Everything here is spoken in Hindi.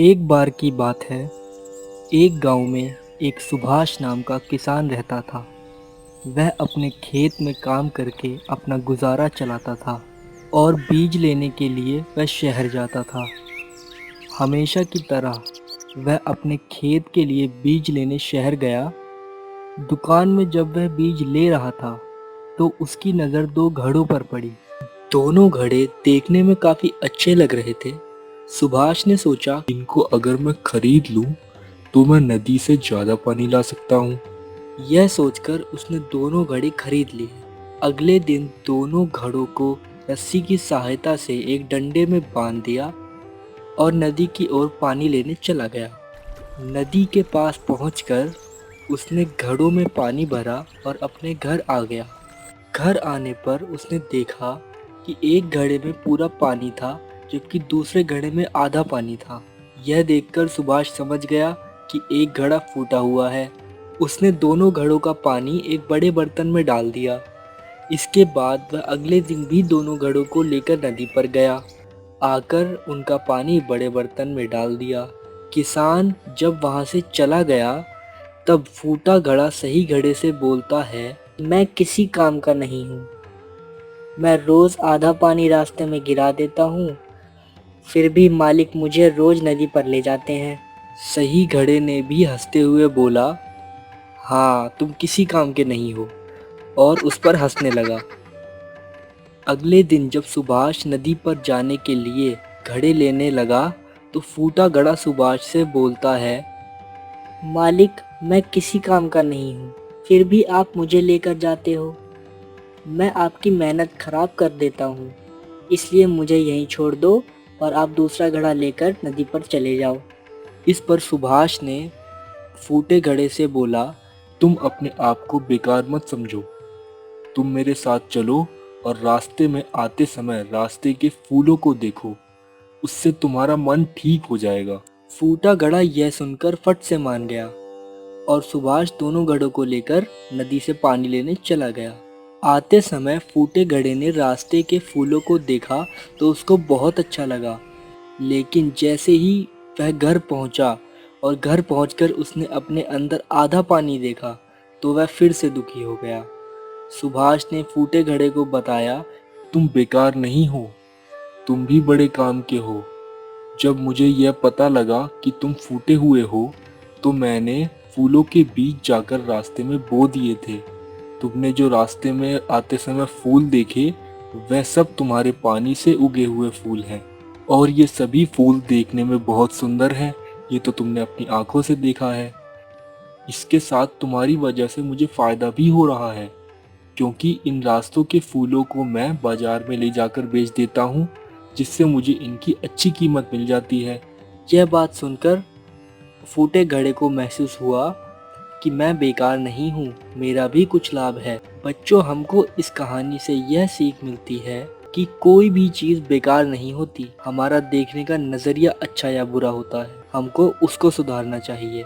एक बार की बात है। एक गांव में एक सुभाष नाम का किसान रहता था। वह अपने खेत में काम करके अपना गुजारा चलाता था और बीज लेने के लिए वह शहर जाता था। हमेशा की तरह वह अपने खेत के लिए बीज लेने शहर गया। दुकान में जब वह बीज ले रहा था तो उसकी नज़र दो घड़ों पर पड़ी। दोनों घड़े देखने में काफी अच्छे लग रहे थे। सुभाष ने सोचा, इनको अगर मैं खरीद लूं तो मैं नदी से ज्यादा पानी ला सकता हूँ। यह सोचकर उसने दोनों घड़े खरीद लिए। अगले दिन दोनों घड़ों को रस्सी की सहायता से एक डंडे में बांध दिया और नदी की ओर पानी लेने चला गया। नदी के पास पहुंचकर उसने घड़ों में पानी भरा और अपने घर आ गया। घर आने पर उसने देखा कि एक घड़े में पूरा पानी था जबकि दूसरे घड़े में आधा पानी था। यह देखकर सुभाष समझ गया कि एक घड़ा फूटा हुआ है। उसने दोनों घड़ों का पानी एक बड़े बर्तन में डाल दिया। इसके बाद वह अगले दिन भी दोनों घड़ों को लेकर नदी पर गया। आकर उनका पानी बड़े बर्तन में डाल दिया। किसान जब वहां से चला गया तब फूटा घड़ा सही घड़े से बोलता है, मैं किसी काम का नहीं हूँ। मैं रोज आधा पानी रास्ते में गिरा देता हूँ, फिर भी मालिक मुझे रोज नदी पर ले जाते हैं। सही घड़े ने भी हंसते हुए बोला, हाँ तुम किसी काम के नहीं हो, और उस पर हंसने लगा। अगले दिन जब सुभाष नदी पर जाने के लिए घड़े लेने लगा तो फूटा घड़ा सुभाष से बोलता है, मालिक मैं किसी काम का नहीं हूँ, फिर भी आप मुझे लेकर जाते हो। मैं आपकी मेहनत खराब कर देता हूँ, इसलिए मुझे यहीं छोड़ दो और आप दूसरा घड़ा लेकर नदी पर चले जाओ। इस पर सुभाष ने फूटे घड़े से बोला, तुम अपने आप को बेकार मत समझो। तुम मेरे साथ चलो और रास्ते में आते समय रास्ते के फूलों को देखो, उससे तुम्हारा मन ठीक हो जाएगा। फूटा घड़ा यह सुनकर फट से मान गया और सुभाष दोनों घड़ों को लेकर नदी से पानी लेने चला गया। आते समय फूटे घड़े ने रास्ते के फूलों को देखा तो उसको बहुत अच्छा लगा, लेकिन जैसे ही वह घर पहुंचा और घर पहुंचकर उसने अपने अंदर आधा पानी देखा तो वह फिर से दुखी हो गया। सुभाष ने फूटे घड़े को बताया, तुम बेकार नहीं हो, तुम भी बड़े काम के हो। जब मुझे यह पता लगा कि तुम फूटे हुए हो तो मैंने फूलों के बीज जाकर रास्ते में बो दिए थे। तुमने जो रास्ते में आते समय फूल देखे वह सब तुम्हारे पानी से उगे हुए फूल हैं, और ये सभी फूल देखने में बहुत सुंदर हैं। ये तो तुमने अपनी आंखों से देखा है। इसके साथ तुम्हारी वजह से मुझे फायदा भी हो रहा है, क्योंकि इन रास्तों के फूलों को मैं बाजार में ले जाकर बेच देता हूँ, जिससे मुझे इनकी अच्छी कीमत मिल जाती है। यह बात सुनकर फूटे घड़े को महसूस हुआ कि मैं बेकार नहीं हूँ, मेरा भी कुछ लाभ है। बच्चों, हमको इस कहानी से यह सीख मिलती है कि कोई भी चीज़ बेकार नहीं होती। हमारा देखने का नज़रिया अच्छा या बुरा होता है, हमको उसको सुधारना चाहिए।